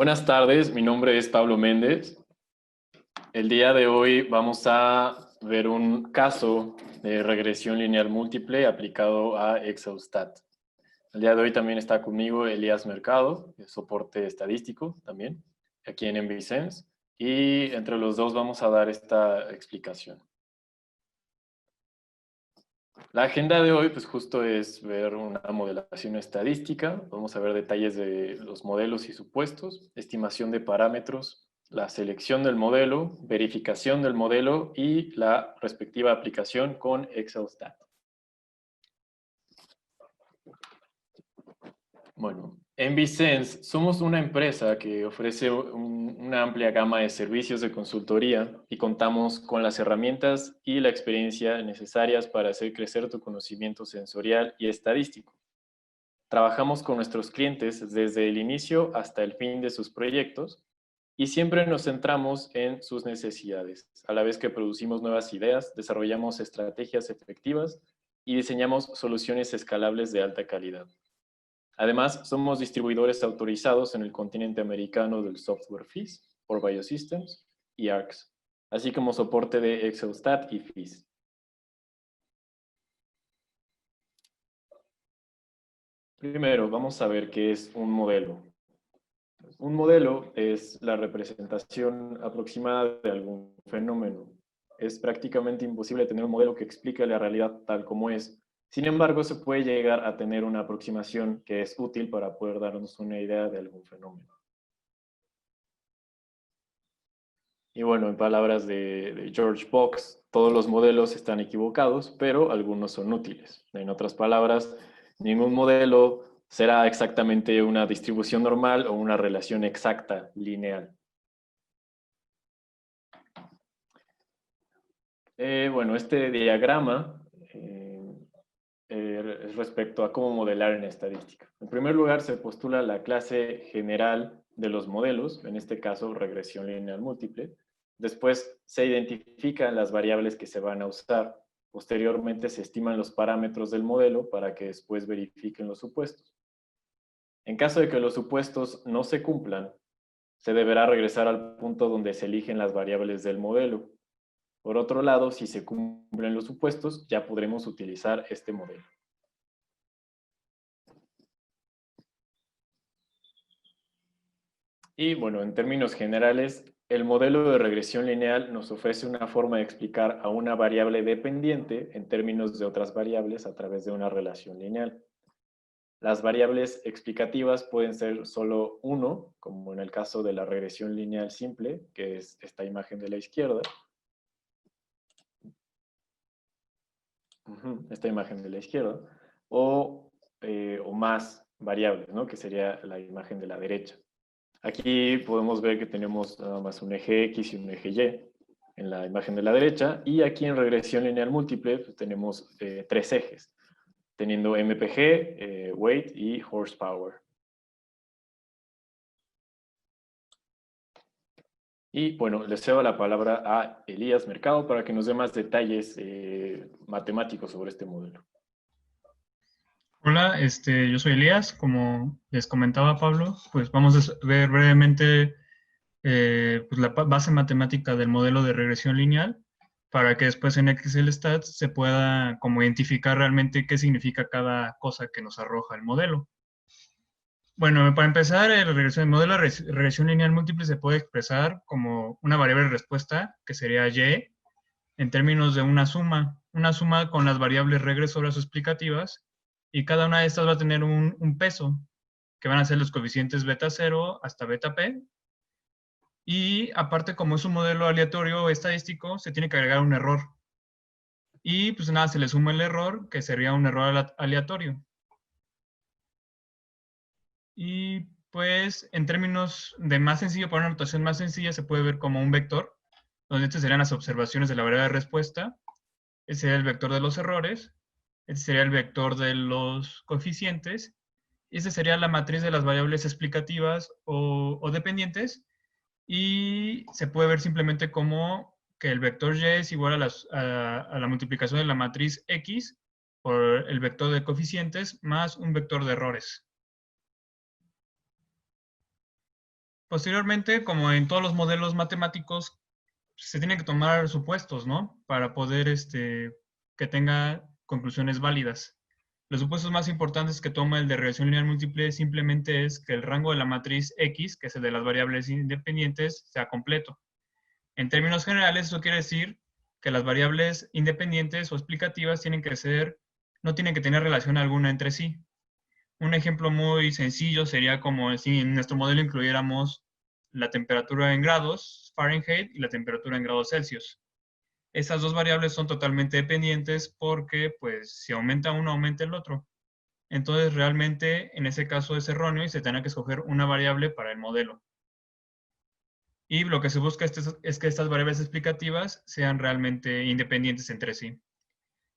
Buenas tardes, mi nombre es Pablo Méndez. El día de hoy vamos a ver un caso de regresión lineal múltiple aplicado a Exhaustat. El día de hoy también está conmigo Elías Mercado, de soporte estadístico también, aquí en MVSense, y entre los dos vamos a dar esta explicación. La agenda de hoy, pues justo es ver una modelación estadística, vamos a ver detalles de los modelos y supuestos, estimación de parámetros, la selección del modelo, verificación del modelo y la respectiva aplicación con Exhaustat. Bueno, en Vicens somos una empresa que ofrece una amplia gama de servicios de consultoría y contamos con las herramientas y la experiencia necesarias para hacer crecer tu conocimiento sensorial y estadístico. Trabajamos con nuestros clientes desde el inicio hasta el fin de sus proyectos y siempre nos centramos en sus necesidades. A la vez que producimos nuevas ideas, desarrollamos estrategias efectivas y diseñamos soluciones escalables de alta calidad. Además, somos distribuidores autorizados en el continente americano del software FIS por Biosystems y ARCS, así como soporte de Exhaustat y FIS. Primero, vamos a ver qué es un modelo. Un modelo es la representación aproximada de algún fenómeno. Es prácticamente imposible tener un modelo que explique la realidad tal como es. Sin embargo, se puede llegar a tener una aproximación que es útil para poder darnos una idea de algún fenómeno. Y bueno, en palabras de George Box, todos los modelos están equivocados, pero algunos son útiles. En otras palabras, ningún modelo será exactamente una distribución normal o una relación exacta, lineal. Bueno, este diagrama es respecto a cómo modelar en estadística. En primer lugar, se postula la clase general de los modelos, en este caso regresión lineal múltiple. Después se identifican las variables que se van a usar. Posteriormente se estiman los parámetros del modelo para que después verifiquen los supuestos. En caso de que los supuestos no se cumplan, se deberá regresar al punto donde se eligen las variables del modelo. Por otro lado, si se cumplen los supuestos, ya podremos utilizar este modelo. Y bueno, en términos generales, el modelo de regresión lineal nos ofrece una forma de explicar a una variable dependiente en términos de otras variables a través de una relación lineal. Las variables explicativas pueden ser solo uno, como en el caso de la regresión lineal simple, que es esta imagen de la izquierda. Esta imagen de la izquierda. O más variables, ¿no? Que sería la imagen de la derecha. Aquí podemos ver que tenemos nada más un eje X y un eje Y en la imagen de la derecha, y aquí en regresión lineal múltiple pues, tenemos tres ejes, teniendo MPG, weight y horsepower. Y bueno, le cedo la palabra a Elías Mercado para que nos dé más detalles matemáticos sobre este modelo. Hola, yo soy Elías. Como les comentaba Pablo, pues vamos a ver brevemente pues la base matemática del modelo de regresión lineal para que después en ExcelStats se pueda como identificar realmente qué significa cada cosa que nos arroja el modelo. Bueno, para empezar, el modelo de regresión lineal múltiple se puede expresar como una variable de respuesta, que sería y, en términos de una suma con las variables regresoras o explicativas, y cada una de estas va a tener un peso, que van a ser los coeficientes beta 0 hasta beta p, y aparte, como es un modelo aleatorio estadístico, se tiene que agregar un error. Y pues nada, se le suma el error, que sería un error aleatorio. Y pues en términos de más sencillo, para una notación más sencilla, se puede ver como un vector, donde estas serían las observaciones de la variable de respuesta. Ese sería el vector de los errores. Este sería el vector de los coeficientes. Y esta sería la matriz de las variables explicativas o dependientes. Y se puede ver simplemente como que el vector y es igual a la multiplicación de la matriz X por el vector de coeficientes más un vector de errores. Posteriormente, como en todos los modelos matemáticos, se tienen que tomar supuestos, ¿no? Para poder que tenga conclusiones válidas. Los supuestos más importantes que toma el de regresión lineal múltiple simplemente es que el rango de la matriz X, que es el de las variables independientes, sea completo. En términos generales, eso quiere decir que las variables independientes o explicativas no tienen que tener relación alguna entre sí. Un ejemplo muy sencillo sería como si en nuestro modelo incluyéramos la temperatura en grados Fahrenheit y la temperatura en grados Celsius. Esas dos variables son totalmente dependientes porque, pues, si aumenta uno, aumenta el otro. Entonces, realmente, en ese caso es erróneo y se tendrá que escoger una variable para el modelo. Y lo que se busca es que estas variables explicativas sean realmente independientes entre sí.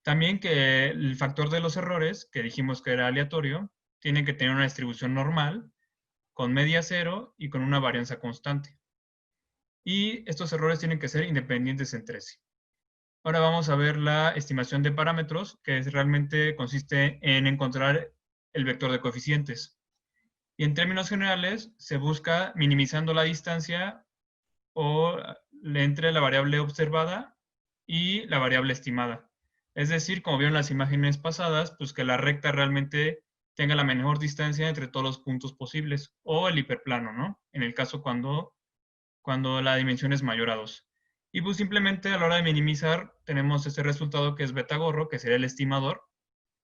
También que el factor de los errores, que dijimos que era aleatorio, tiene que tener una distribución normal, con media cero y con una varianza constante. Y estos errores tienen que ser independientes entre sí. Ahora vamos a ver la estimación de parámetros, que realmente consiste en encontrar el vector de coeficientes. Y en términos generales, se busca minimizando la distancia o entre la variable observada y la variable estimada. Es decir, como vieron las imágenes pasadas, pues que la recta realmente tenga la menor distancia entre todos los puntos posibles, o el hiperplano, ¿no? En el caso cuando la dimensión es mayor a 2. Y pues simplemente a la hora de minimizar tenemos este resultado que es beta gorro, que sería el estimador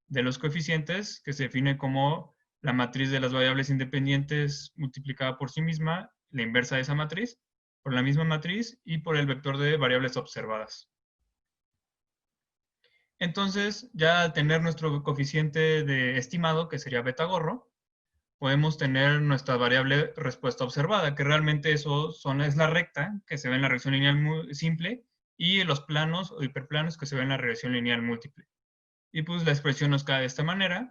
de los coeficientes, que se define como la matriz de las variables independientes multiplicada por sí misma, la inversa de esa matriz, por la misma matriz y por el vector de variables observadas. Entonces, ya al tener nuestro coeficiente de estimado, que sería beta gorro, podemos tener nuestra variable respuesta observada, que realmente es la recta que se ve en la regresión lineal simple y los planos o hiperplanos que se ven en la regresión lineal múltiple. Y pues la expresión nos cae de esta manera.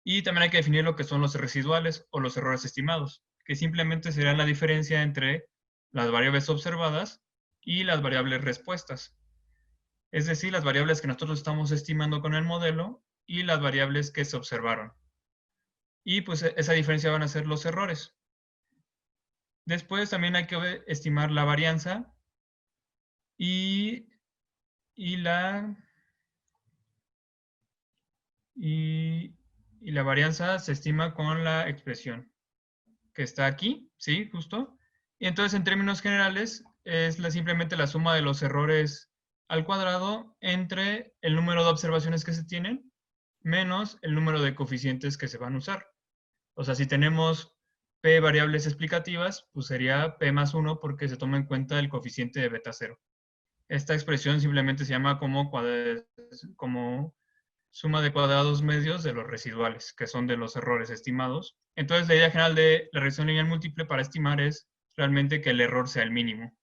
Y también hay que definir lo que son los residuales o los errores estimados, que simplemente será la diferencia entre las variables observadas y las variables respuestas. Es decir, las variables que nosotros estamos estimando con el modelo y las variables que se observaron. Y pues esa diferencia van a ser los errores. Después también hay que estimar la varianza y, y la y, y la varianza se estima con la expresión que está aquí, ¿sí? Justo. Y entonces, en términos generales, es simplemente la suma de los errores al cuadrado entre el número de observaciones que se tienen menos el número de coeficientes que se van a usar. O sea, si tenemos p variables explicativas, pues sería p más 1 porque se toma en cuenta el coeficiente de beta 0. Esta expresión simplemente se llama como suma de cuadrados medios de los residuales, que son de los errores estimados. Entonces, la idea general de la regresión lineal múltiple para estimar es realmente que el error sea el mínimo.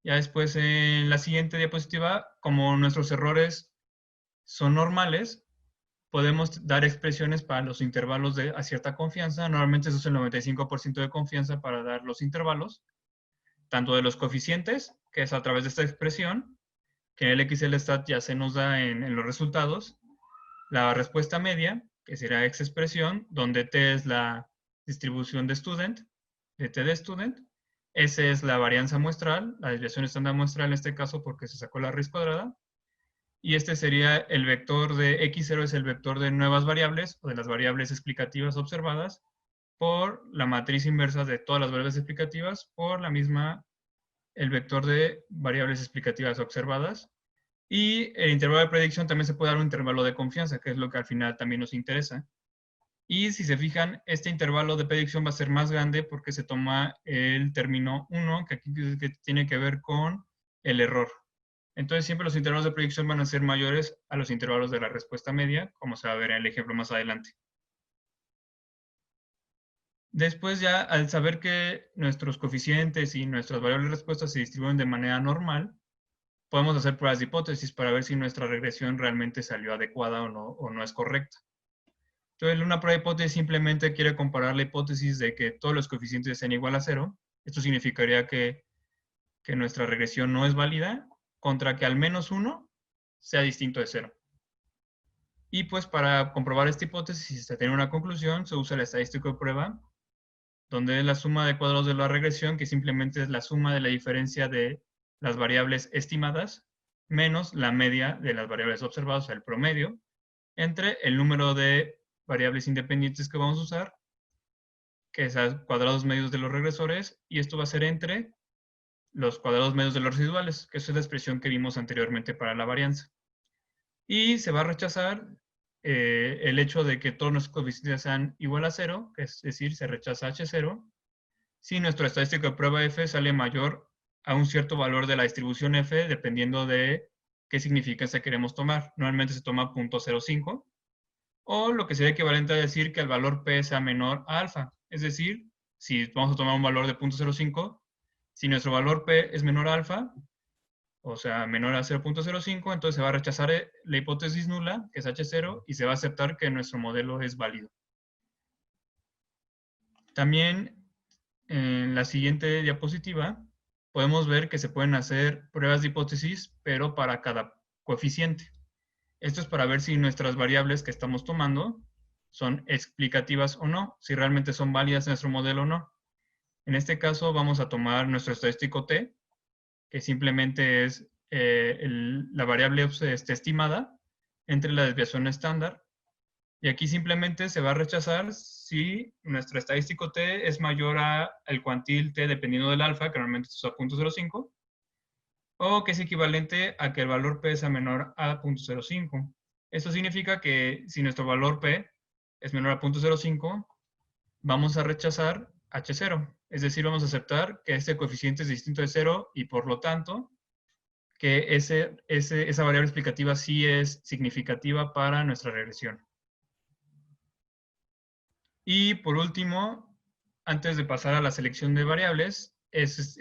Ya después, en la siguiente diapositiva, como nuestros errores son normales, podemos dar expresiones para los intervalos a cierta confianza. Normalmente eso es el 95% de confianza para dar los intervalos, tanto de los coeficientes, que es a través de esta expresión, que en el XLStat ya se nos da en los resultados, la respuesta media, que será X expresión, donde T es la distribución de student, de T de student, S es la varianza muestral, la desviación estándar muestral en este caso porque se sacó la raíz cuadrada, y este sería el vector de X0 es el vector de nuevas variables o de las variables explicativas observadas por la matriz inversa de todas las variables explicativas por el vector de variables explicativas observadas. Y el intervalo de predicción también se puede dar un intervalo de confianza, que es lo que al final también nos interesa. Y si se fijan, este intervalo de predicción va a ser más grande porque se toma el término 1, que aquí que tiene que ver con el error. Entonces siempre los intervalos de predicción van a ser mayores a los intervalos de la respuesta media, como se va a ver en el ejemplo más adelante. Después ya, al saber que nuestros coeficientes y nuestras variables de respuesta se distribuyen de manera normal, podemos hacer pruebas de hipótesis para ver si nuestra regresión realmente salió adecuada o no es correcta. Entonces, una prueba de hipótesis simplemente quiere comparar la hipótesis de que todos los coeficientes sean igual a 0. Esto significaría que nuestra regresión no es válida contra que al menos uno sea distinto de 0. Y pues para comprobar esta hipótesis y se tiene una conclusión, se usa la estadística de prueba, donde es la suma de cuadrados de la regresión, que simplemente es la suma de la diferencia de las variables estimadas menos la media de las variables observadas, o sea, el promedio, entre el número de variables independientes que vamos a usar, que es a cuadrados medios de los regresores, y esto va a ser entre los cuadrados medios de los residuales, que esa es la expresión que vimos anteriormente para la varianza. Y se va a rechazar el hecho de que todos nuestros coeficientes sean igual a 0, es decir, se rechaza H0, si nuestro estadístico de prueba F sale mayor a un cierto valor de la distribución F, dependiendo de qué significancia queremos tomar. Normalmente se toma 0.05, o lo que sería equivalente a decir que el valor P sea menor a alfa. Es decir, si vamos a tomar un valor de 0.05, si nuestro valor P es menor a alfa, o sea, menor a 0.05, entonces se va a rechazar la hipótesis nula, que es H0, y se va a aceptar que nuestro modelo es válido. También en la siguiente diapositiva podemos ver que se pueden hacer pruebas de hipótesis, pero para cada coeficiente. Esto es para ver si nuestras variables que estamos tomando son explicativas o no, si realmente son válidas en nuestro modelo o no. En este caso vamos a tomar nuestro estadístico T, que simplemente es la variable estimada entre la desviación estándar. Y aquí simplemente se va a rechazar si nuestro estadístico T es mayor al cuantil T dependiendo del alfa, que normalmente es a 0.05, o que es equivalente a que el valor P sea menor a 0.05. Esto significa que si nuestro valor P es menor a 0.05, vamos a rechazar H0. Es decir, vamos a aceptar que este coeficiente es distinto de 0 y por lo tanto que esa variable explicativa sí es significativa para nuestra regresión. Y por último, antes de pasar a la selección de variables, es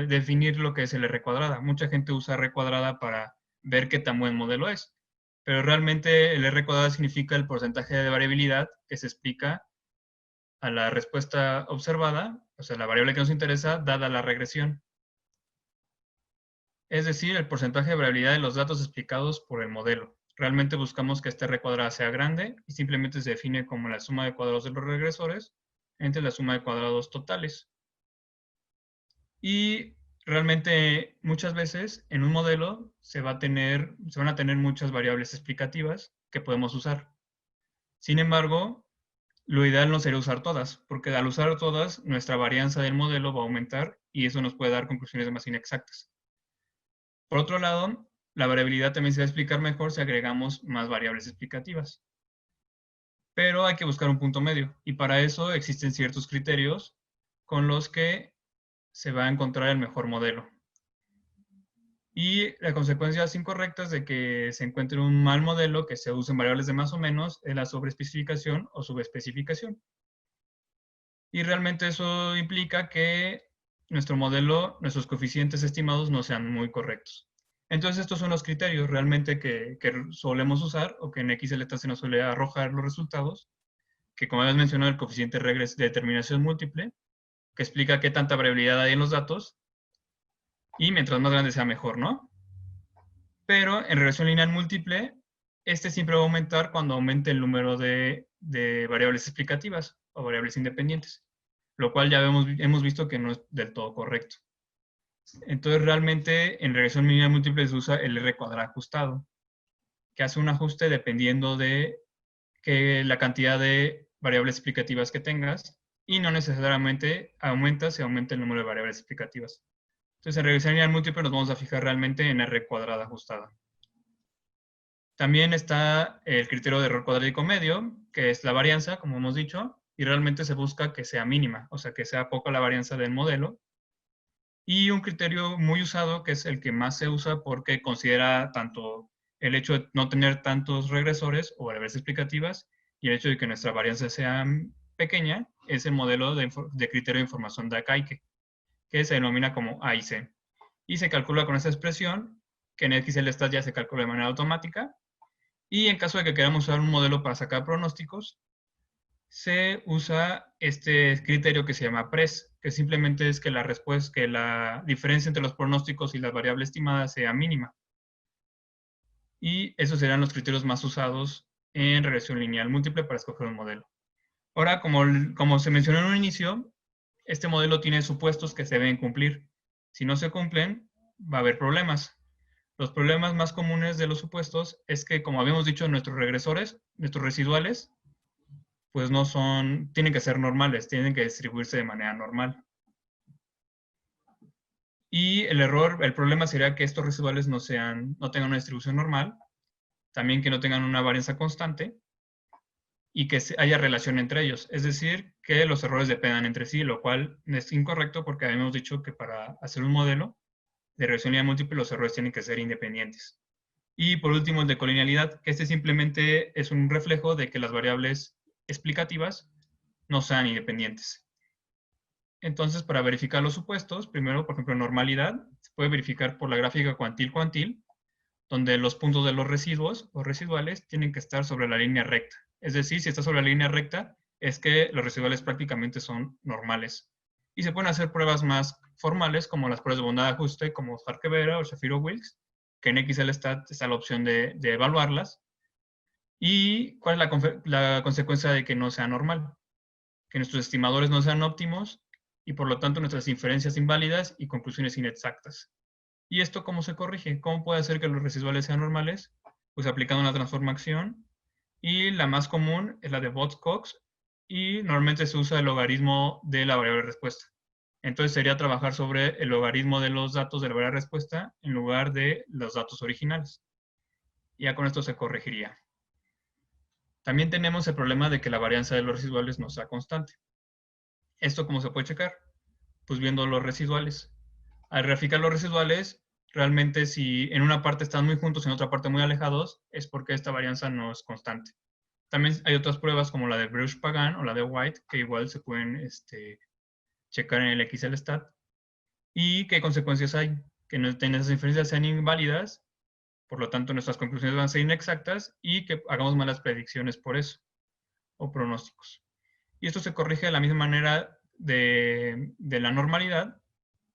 definir lo que es el R cuadrada. Mucha gente usa R cuadrada para ver qué tan buen modelo es, pero realmente el R cuadrada significa el porcentaje de variabilidad que se explica a la respuesta observada, o sea, la variable que nos interesa, dada la regresión. Es decir, el porcentaje de variabilidad de los datos explicados por el modelo. Realmente buscamos que este R cuadrada sea grande y simplemente se define como la suma de cuadrados de los regresores entre la suma de cuadrados totales. Y realmente muchas veces en un modelo se van a tener muchas variables explicativas que podemos usar. Sin embargo, lo ideal no sería usar todas, porque al usar todas, nuestra varianza del modelo va a aumentar y eso nos puede dar conclusiones más inexactas. Por otro lado, la variabilidad también se va a explicar mejor si agregamos más variables explicativas. Pero hay que buscar un punto medio y para eso existen ciertos criterios con los que se va a encontrar el mejor modelo. Y las consecuencias incorrectas de que se encuentre un mal modelo que se usen variables de más o menos es la sobreespecificación o subespecificación. Y realmente eso implica que nuestro modelo, nuestros coeficientes estimados no sean muy correctos. Entonces estos son los criterios realmente que solemos usar o que en XLT se nos suele arrojar los resultados, que como habías mencionado el coeficiente de determinación múltiple, que explica qué tanta variabilidad hay en los datos, y mientras más grande sea mejor, ¿no? Pero en regresión lineal múltiple, este siempre va a aumentar cuando aumente el número de variables explicativas o variables independientes, lo cual ya hemos visto que no es del todo correcto. Entonces, realmente en regresión lineal múltiple se usa el R cuadrado ajustado, que hace un ajuste dependiendo de la cantidad de variables explicativas que tengas y no necesariamente se aumenta el número de variables explicativas. Entonces, en regresión lineal múltiple nos vamos a fijar realmente en R cuadrada ajustada. También está el criterio de error cuadrático medio, que es la varianza, como hemos dicho, y realmente se busca que sea mínima, o sea, que sea poca la varianza del modelo. Y un criterio muy usado, que es el que más se usa porque considera tanto el hecho de no tener tantos regresores o variables explicativas y el hecho de que nuestra varianza sea pequeña, es el modelo de criterio de información de Akaike, que se denomina como A y C. Y se calcula con esa expresión, que en XLStat ya se calcula de manera automática. Y en caso de que queramos usar un modelo para sacar pronósticos, se usa este criterio que se llama PRES, que simplemente es que la diferencia entre los pronósticos y la variable estimada sea mínima. Y esos serán los criterios más usados en regresión lineal múltiple para escoger un modelo. Ahora, como se mencionó en un inicio, este modelo tiene supuestos que se deben cumplir. Si no se cumplen, va a haber problemas. Los problemas más comunes de los supuestos es que, como habíamos dicho, nuestros regresores, nuestros residuales, pues no son, tienen que ser normales, tienen que distribuirse de manera normal. Y el problema sería que estos residuales no tengan una distribución normal, también que no tengan una varianza constante y que haya relación entre ellos. Es decir, que los errores dependan entre sí, lo cual es incorrecto porque habíamos dicho que para hacer un modelo de regresión lineal múltiple los errores tienen que ser independientes. Y por último, el de colinealidad, que este simplemente es un reflejo de que las variables explicativas no sean independientes. Entonces, para verificar los supuestos, primero, por ejemplo, normalidad, se puede verificar por la gráfica cuantil-cuantil, donde los puntos de los residuos o residuales tienen que estar sobre la línea recta. Es decir, si está sobre la línea recta, es que los residuales prácticamente son normales. Y se pueden hacer pruebas más formales, como las pruebas de bondad de ajuste, como Farquebera o Shapiro-Wilks, que en XLStat está la opción de evaluarlas. ¿Y cuál es la consecuencia de que no sea normal? Que nuestros estimadores no sean óptimos y por lo tanto nuestras inferencias inválidas y conclusiones inexactas. ¿Y esto cómo se corrige? ¿Cómo puede hacer que los residuales sean normales? Pues aplicando una transformación, y la más común es la de Bott-Cox, y normalmente se usa el logaritmo de la variable respuesta. Entonces sería trabajar sobre el logaritmo de los datos de la variable respuesta en lugar de los datos originales. Y ya con esto se corregiría. También tenemos el problema de que la varianza de los residuales no sea constante. ¿Esto cómo se puede checar? Pues viendo los residuales. Al graficar los residuales, realmente si en una parte están muy juntos y en otra parte muy alejados, es porque esta varianza no es constante. También hay otras pruebas como la de Bruch-Pagan o la de White, que igual se pueden checar en el XLStat. ¿Y qué consecuencias hay? Que esas inferencias sean inválidas, por lo tanto nuestras conclusiones van a ser inexactas y que hagamos malas predicciones por eso, o pronósticos. Y esto se corrige de la misma manera de la normalidad,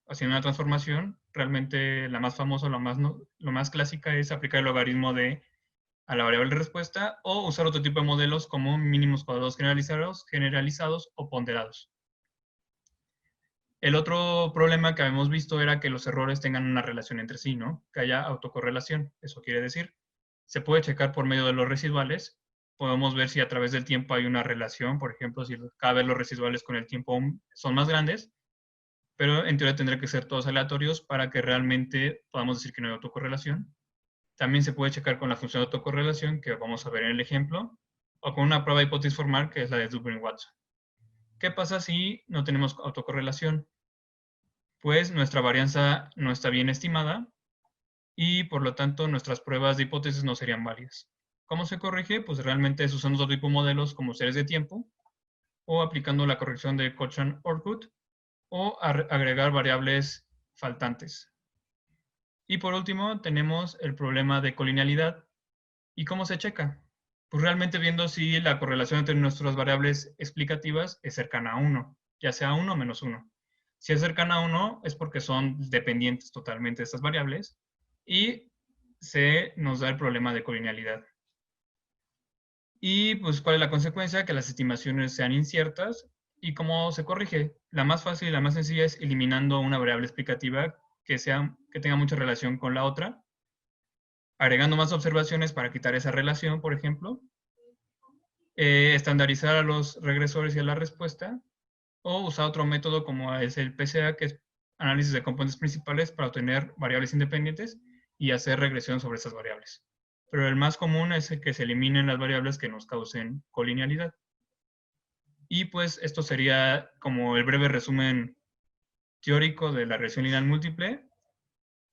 haciendo una transformación. Realmente la más famosa, lo más clásica es aplicar el logaritmo a la variable de respuesta o usar otro tipo de modelos como mínimos cuadrados generalizados o ponderados. El otro problema que habíamos visto era que los errores tengan una relación entre sí, ¿no? Que haya autocorrelación. Eso quiere decir, se puede checar por medio de los residuales. Podemos ver si a través del tiempo hay una relación. Por ejemplo, si cada vez los residuales con el tiempo son más grandes, pero en teoría tendría que ser todos aleatorios para que realmente podamos decir que no hay autocorrelación. También se puede checar con la función de autocorrelación, que vamos a ver en el ejemplo, o con una prueba de hipótesis formal, que es la de Dublin-Watson. ¿Qué pasa si no tenemos autocorrelación? Pues nuestra varianza no está bien estimada y por lo tanto nuestras pruebas de hipótesis no serían válidas. ¿Cómo se corrige? Pues realmente es usando otro tipo de modelos como series de tiempo o aplicando la corrección de Cochrane-Orkut o agregar variables faltantes. Y por último tenemos el problema de colinealidad. ¿Y cómo se checa? Pues realmente viendo si la correlación entre nuestras variables explicativas es cercana a 1, ya sea 1 o menos 1. Si es cercana a 1 es porque son dependientes totalmente de estas variables y se nos da el problema de colinealidad. Y pues, ¿cuál es la consecuencia? Que las estimaciones sean inciertas. ¿Y cómo se corrige? La más fácil y la más sencilla es eliminando una variable explicativa que tenga mucha relación con la otra, agregando más observaciones para quitar esa relación, por ejemplo, estandarizar a los regresores y a la respuesta, o usar otro método como es el PCA, que es análisis de componentes principales para obtener variables independientes y hacer regresión sobre esas variables. Pero el más común es el que se eliminen las variables que nos causen colinealidad. Y pues esto sería como el breve resumen teórico de la regresión lineal múltiple.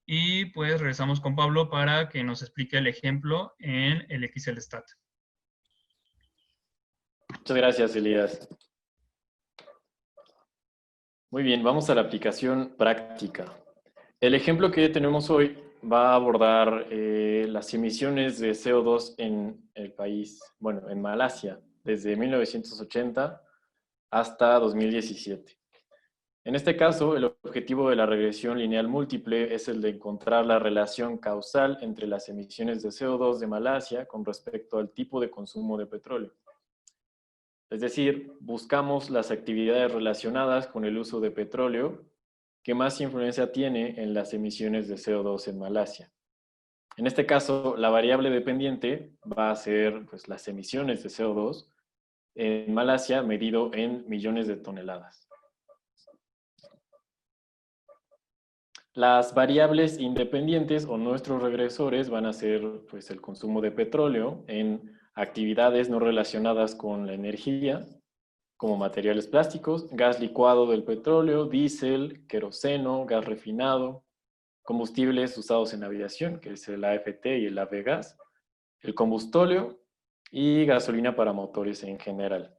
Y pues regresamos con Pablo para que nos explique el ejemplo en el XLStat. Muchas gracias, Elías. Muy bien, vamos a la aplicación práctica. El ejemplo que tenemos hoy va a abordar las emisiones de CO2 en el país, bueno, en Malasia, desde 1980 hasta 2017. En este caso, el objetivo de la regresión lineal múltiple es el de encontrar la relación causal entre las emisiones de CO2 de Malasia con respecto al tipo de consumo de petróleo. Es decir, buscamos las actividades relacionadas con el uso de petróleo que más influencia tiene en las emisiones de CO2 en Malasia. En este caso, la variable dependiente va a ser pues, las emisiones de CO2 en Malasia medido en millones de toneladas. Las variables independientes o nuestros regresores van a ser pues, el consumo de petróleo en actividades no relacionadas con la energía, como materiales plásticos, gas licuado del petróleo, diésel, queroseno, gas refinado, combustibles usados en aviación, que es el AFT y el AVGAS, el combustóleo y gasolina para motores en general.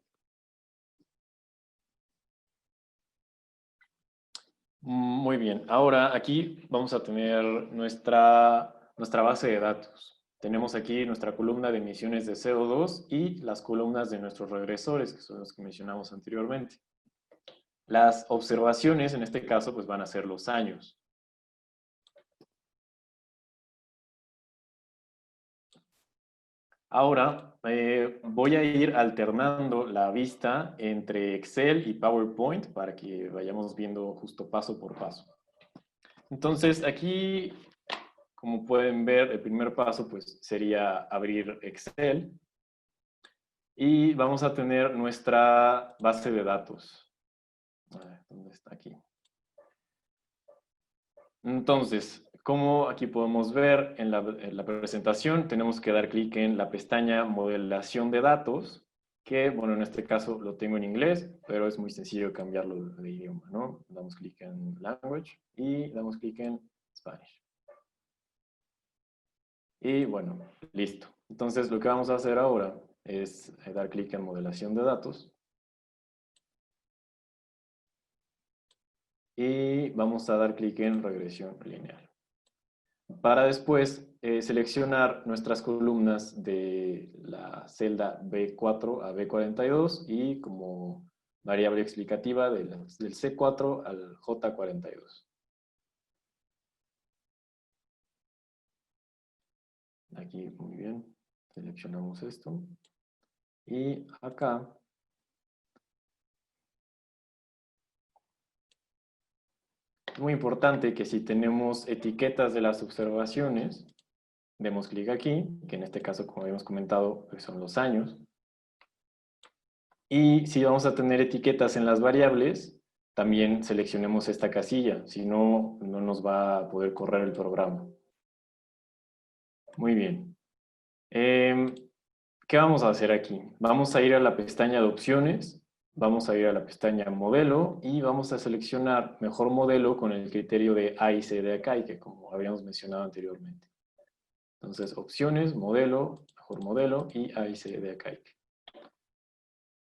Muy bien, ahora aquí vamos a tener nuestra base de datos. Tenemos aquí nuestra columna de emisiones de CO2 y las columnas de nuestros regresores, que son los que mencionamos anteriormente. Las observaciones, en este caso, pues van a ser los años. Ahora voy a ir alternando la vista entre Excel y PowerPoint para que vayamos viendo justo paso por paso. Entonces, aquí, como pueden ver, el primer paso pues, sería abrir Excel y vamos a tener nuestra base de datos. A ver, ¿dónde está aquí? Entonces, como aquí podemos ver en la presentación, tenemos que dar clic en la pestaña Modelación de datos, que, bueno, en este caso lo tengo en inglés, pero es muy sencillo cambiarlo de idioma, ¿no? Damos clic en Language y damos clic en Spanish. Y bueno, listo. Entonces, lo que vamos a hacer ahora es dar clic en Modelación de datos. Y vamos a dar clic en Regresión lineal. Para después seleccionar nuestras columnas de la celda B4 a B42 y como variable explicativa del C4 al J42. Aquí, muy bien, seleccionamos esto. Y acá es muy importante que si tenemos etiquetas de las observaciones, demos clic aquí, que en este caso, como habíamos comentado, pues son los años. Y si vamos a tener etiquetas en las variables, también seleccionemos esta casilla, si no, no nos va a poder correr el programa. Muy bien. ¿Qué vamos a hacer aquí? Vamos a ir a la pestaña de opciones, vamos a ir a la pestaña modelo y vamos a seleccionar mejor modelo con el criterio de A y C de acá, y que como habíamos mencionado anteriormente. Entonces, opciones, modelo, mejor modelo y A y C de acá.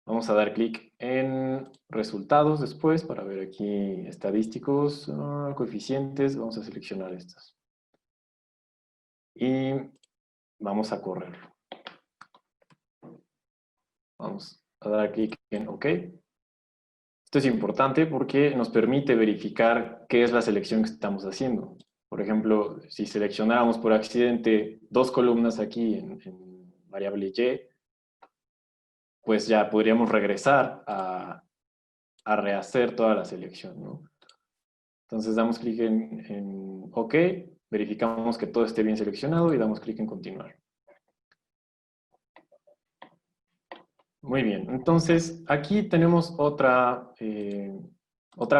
Vamos a dar clic en resultados después para ver aquí estadísticos, coeficientes. Vamos a seleccionar estas. Y vamos a correrlo. Vamos a dar clic en OK. Esto es importante porque nos permite verificar qué es la selección que estamos haciendo. Por ejemplo, si seleccionáramos por accidente dos columnas aquí en variable Y, pues ya podríamos regresar a rehacer toda la selección, ¿no? Entonces damos clic en OK, verificamos que todo esté bien seleccionado y damos clic en continuar. Muy bien, entonces aquí tenemos otra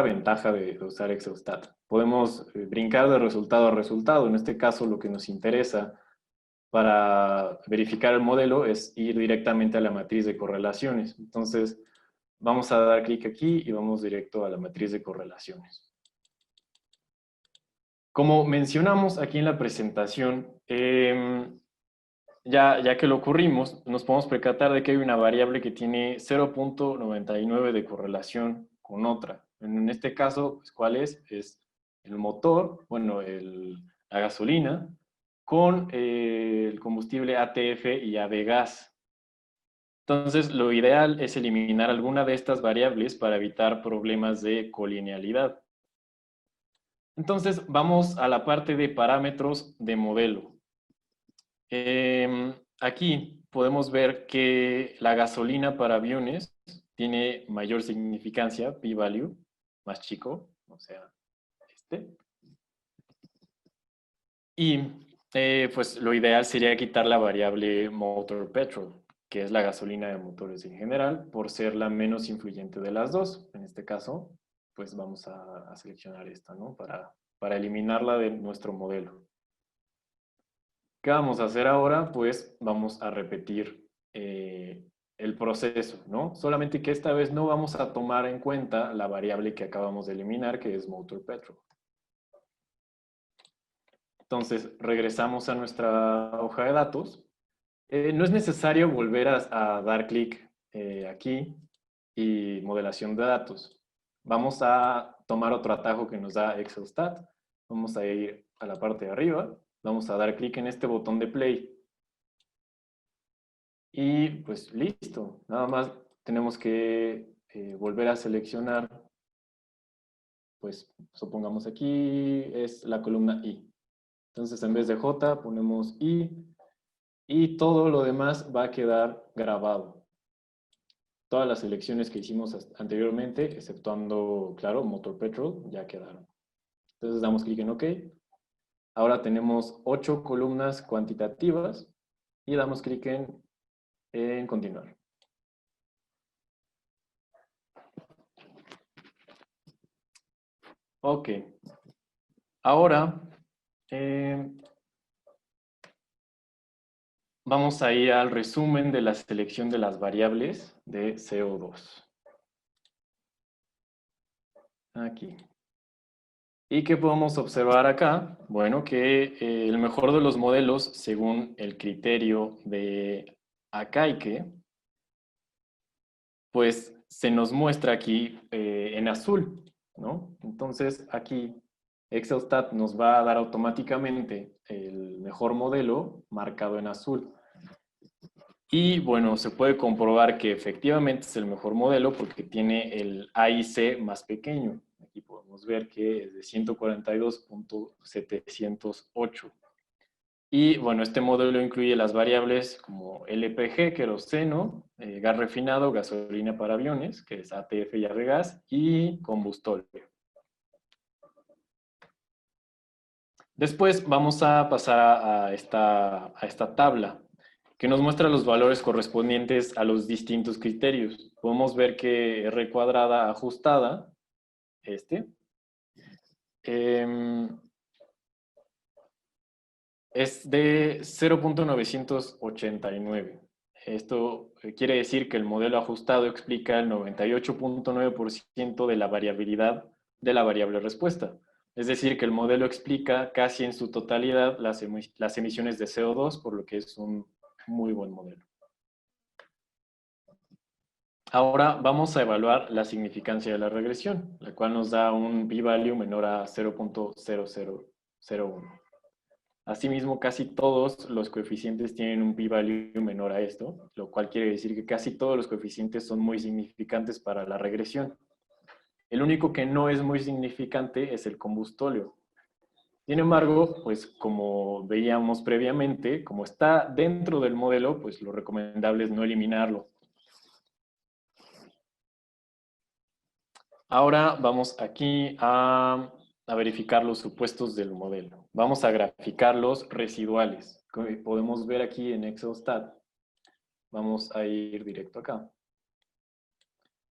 ventaja de usar Excelstat. Podemos brincar de resultado a resultado. En este caso, lo que nos interesa para verificar el modelo es ir directamente a la matriz de correlaciones. Entonces, vamos a dar clic aquí y vamos directo a la matriz de correlaciones. Como mencionamos aquí en la presentación, ya que lo ocurrimos, nos podemos percatar de que hay una variable que tiene 0.99 de correlación con otra. En este caso, pues, ¿cuál es? Es el motor, bueno, la gasolina, con el combustible ATF y AVGAS. Entonces, lo ideal es eliminar alguna de estas variables para evitar problemas de colinealidad. Entonces, vamos a la parte de parámetros de modelo. Aquí podemos ver que la gasolina para aviones tiene mayor significancia, p-value, más chico, o sea, este. Y pues lo ideal sería quitar la variable motor petrol, que es la gasolina de motores en general, por ser la menos influyente de las dos. En este caso, pues vamos a seleccionar esta, ¿no? Para eliminarla de nuestro modelo. ¿Qué vamos a hacer ahora? Pues vamos a repetir el proceso, ¿no? Solamente que esta vez no vamos a tomar en cuenta la variable que acabamos de eliminar, que es motor petrol. Entonces, regresamos a nuestra hoja de datos. No es necesario volver a dar clic aquí y modelación de datos. Vamos a tomar otro atajo que nos da Excelstat. Vamos a ir a la parte de arriba. Vamos a dar clic en este botón de play. Y pues listo. Nada más tenemos que volver a seleccionar. Pues supongamos aquí es la columna I. Entonces en vez de J ponemos I. Y todo lo demás va a quedar grabado. Todas las selecciones que hicimos anteriormente, exceptuando, claro, Motor Petrol, ya quedaron. Entonces damos clic en OK. Ahora tenemos 8 columnas cuantitativas y damos clic en continuar. Ok. Ahora vamos a ir al resumen de la selección de las variables de CO2. Aquí. ¿Y qué podemos observar acá? Bueno, que el mejor de los modelos, según el criterio de Akaike, pues se nos muestra aquí en azul, ¿no? Entonces aquí Excelstat nos va a dar automáticamente el mejor modelo marcado en azul. Y bueno, se puede comprobar que efectivamente es el mejor modelo porque tiene el AIC más pequeño. Aquí podemos ver que es de 142.708. Y bueno, este modelo incluye las variables como LPG, queroseno, gas refinado, gasolina para aviones, que es ATF y Avgas, y combustóleo. Después vamos a pasar a esta tabla que nos muestra los valores correspondientes a los distintos criterios. Podemos ver que R cuadrada ajustada, es de 0.989. Esto quiere decir que el modelo ajustado explica el 98.9% de la variabilidad de la variable respuesta. Es decir, que el modelo explica casi en su totalidad las emisiones de CO2, por lo que es un muy buen modelo. Ahora vamos a evaluar la significancia de la regresión, la cual nos da un p-value menor a 0.0001. Asimismo, casi todos los coeficientes tienen un p-value menor a esto, lo cual quiere decir que casi todos los coeficientes son muy significantes para la regresión. El único que no es muy significante es el combustóleo. Sin embargo, pues como veíamos previamente, como está dentro del modelo, pues lo recomendable es no eliminarlo. Ahora vamos aquí a verificar los supuestos del modelo. Vamos a graficar los residuales. Como podemos ver aquí en Excelstat. Vamos a ir directo acá.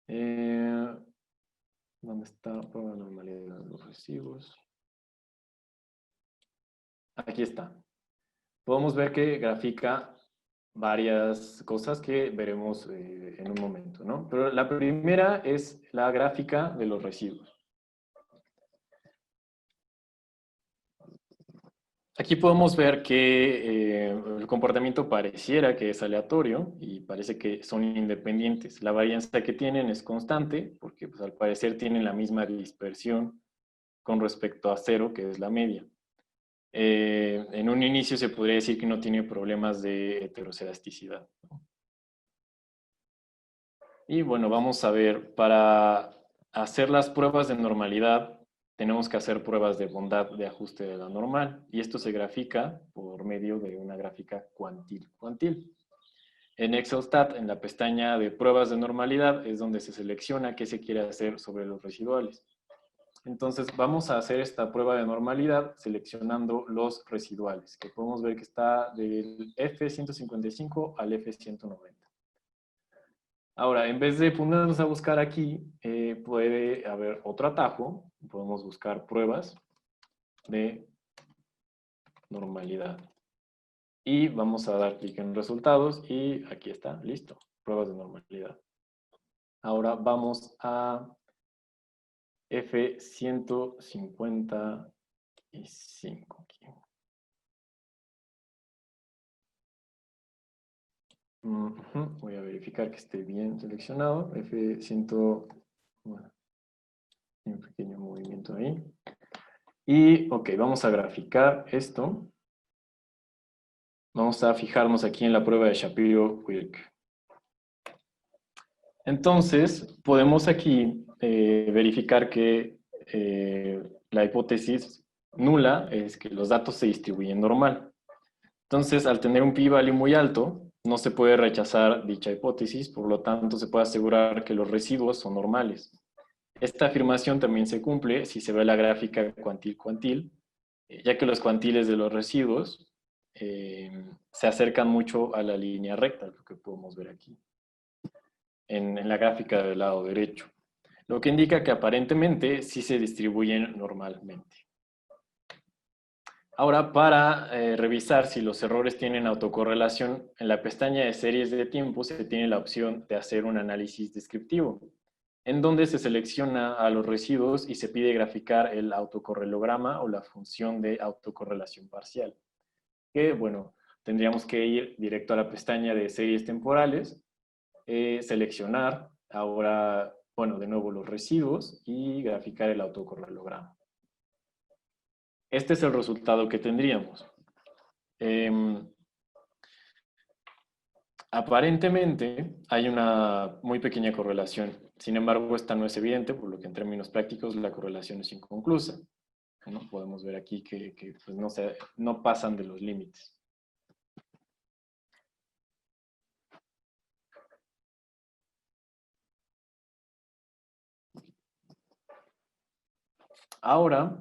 ¿Dónde está la normalidad de los residuos? Aquí está. Podemos ver que grafica varias cosas que veremos en un momento, ¿no? Pero la primera es la gráfica de los residuos. Aquí podemos ver que el comportamiento pareciera que es aleatorio y parece que son independientes. La varianza que tienen es constante porque pues, al parecer tienen la misma dispersión con respecto a cero, que es la media. En un inicio se podría decir que no tiene problemas de heteroscedasticidad. Y bueno, vamos a ver, para hacer las pruebas de normalidad, tenemos que hacer pruebas de bondad de ajuste de la normal. Y esto se grafica por medio de una gráfica cuantil. En Excelstat, en la pestaña de pruebas de normalidad, es donde se selecciona qué se quiere hacer sobre los residuales. Entonces, vamos a hacer esta prueba de normalidad seleccionando los residuales, que podemos ver que está del F155 al F190. Ahora, en vez de ponernos a buscar aquí, puede haber otro atajo. Podemos buscar pruebas de normalidad. Y vamos a dar clic en resultados y aquí está, listo, pruebas de normalidad. Ahora vamos a F155. Voy a verificar que esté bien seleccionado. F100, bueno, hay un pequeño movimiento ahí. Y, ok, vamos a graficar esto. Vamos a fijarnos aquí en la prueba de Shapiro-Wilk. Entonces, podemos aquí verificar que la hipótesis nula es que los datos se distribuyen normal. Entonces, al tener un p-value muy alto, no se puede rechazar dicha hipótesis, por lo tanto, se puede asegurar que los residuos son normales. Esta afirmación también se cumple si se ve la gráfica cuantil-cuantil, ya que los cuantiles de los residuos se acercan mucho a la línea recta, lo que podemos ver aquí, en la gráfica del lado derecho, lo que indica que aparentemente sí se distribuyen normalmente. Ahora, para revisar si los errores tienen autocorrelación, en la pestaña de series de tiempo se tiene la opción de hacer un análisis descriptivo, en donde se selecciona a los residuos y se pide graficar el autocorrelograma o la función de autocorrelación parcial. Que, bueno, tendríamos que ir directo a la pestaña de series temporales, seleccionar ahora, bueno, de nuevo los residuos y graficar el autocorrelograma. Este es el resultado que tendríamos. Aparentemente hay una muy pequeña correlación. Sin embargo, esta no es evidente, por lo que en términos prácticos la correlación es inconclusa. ¿No? Podemos ver aquí que pues no pasan de los límites. Ahora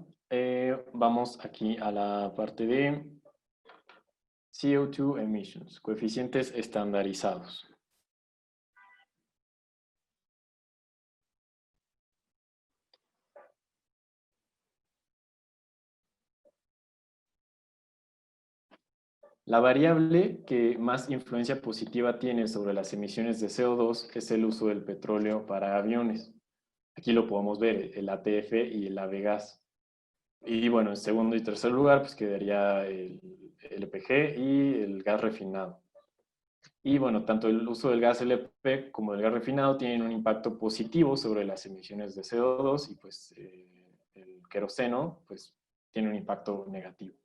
vamos aquí a la parte de CO2 emissions, coeficientes estandarizados. La variable que más influencia positiva tiene sobre las emisiones de CO2 es el uso del petróleo para aviones. Aquí lo podemos ver, el ATF y el AVGAS. Y bueno, en segundo y tercer lugar, pues quedaría el LPG y el gas refinado. Y bueno, tanto el uso del gas LP como del gas refinado tienen un impacto positivo sobre las emisiones de CO2 y pues el queroseno pues tiene un impacto negativo.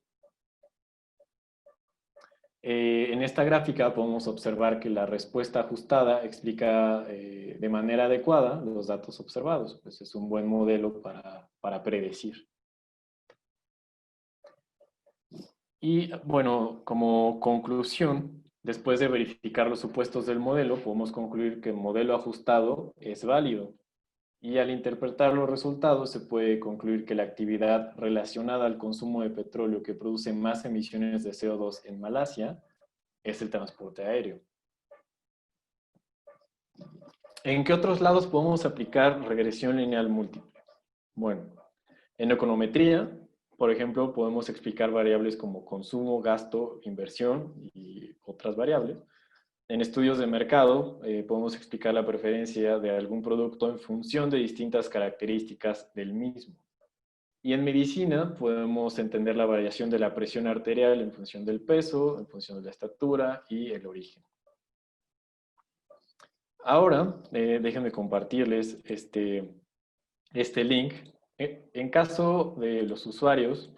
En esta gráfica podemos observar que la respuesta ajustada explica de manera adecuada los datos observados. Pues es un buen modelo para predecir. Y bueno, como conclusión, después de verificar los supuestos del modelo, podemos concluir que el modelo ajustado es válido. Y al interpretar los resultados se puede concluir que la actividad relacionada al consumo de petróleo que produce más emisiones de CO2 en Malasia es el transporte aéreo. ¿En qué otros lados podemos aplicar regresión lineal múltiple? Bueno, en econometría, por ejemplo, podemos explicar variables como consumo, gasto, inversión y otras variables. En estudios de mercado, podemos explicar la preferencia de algún producto en función de distintas características del mismo. Y en medicina podemos entender la variación de la presión arterial en función del peso, en función de la estatura y el origen. Ahora, déjenme compartirles este link. En caso de los usuarios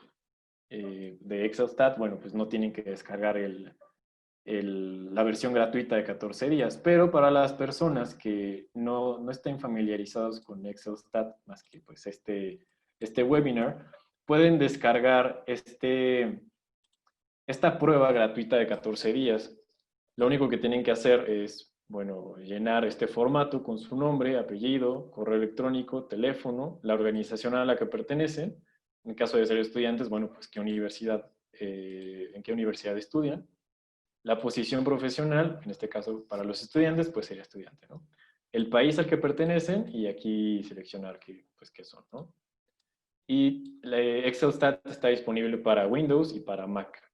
de Excelstat, bueno, pues no tienen que descargar la versión gratuita de 14 días, pero para las personas que no estén familiarizados con Excelstat, más que pues este webinar, pueden descargar esta prueba gratuita de 14 días. Lo único que tienen que hacer es, bueno, llenar este formato con su nombre, apellido, correo electrónico, teléfono, la organización a la que pertenecen. En caso de ser estudiantes, bueno, pues qué universidad, en qué universidad estudian. La posición profesional, en este caso para los estudiantes, pues sería estudiante, ¿no? El país al que pertenecen y aquí seleccionar qué, pues, qué son, ¿no? Y Excelstat está disponible para Windows y para Mac.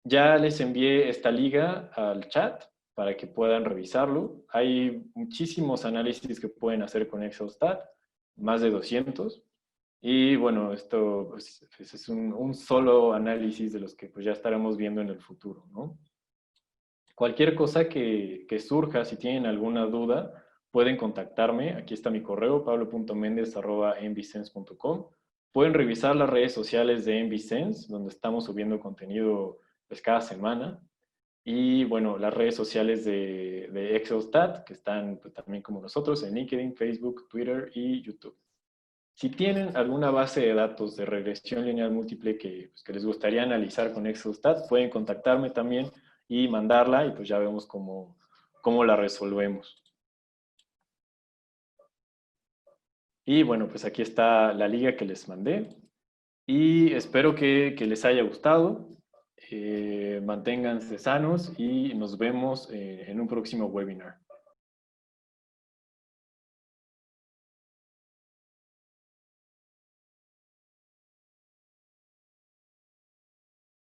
Ya les envié esta liga al chat para que puedan revisarlo. Hay muchísimos análisis que pueden hacer con Excelstat, más de 200. Y bueno, esto pues, es un solo análisis de los que pues, ya estaremos viendo en el futuro, ¿no? Cualquier cosa que surja, si tienen alguna duda, pueden contactarme. Aquí está mi correo, pablo.mendez@envisense.com. Pueden revisar las redes sociales de Envisense, donde estamos subiendo contenido pues, cada semana. Y bueno, las redes sociales de Excelstat, que están pues, también como nosotros en LinkedIn, Facebook, Twitter y YouTube. Si tienen alguna base de datos de regresión lineal múltiple que, pues, que les gustaría analizar con Excelstat, pueden contactarme también y mandarla y pues ya vemos cómo la resolvemos. Y bueno, pues aquí está la liga que les mandé y espero que les haya gustado. Manténganse sanos y nos vemos en un próximo webinar.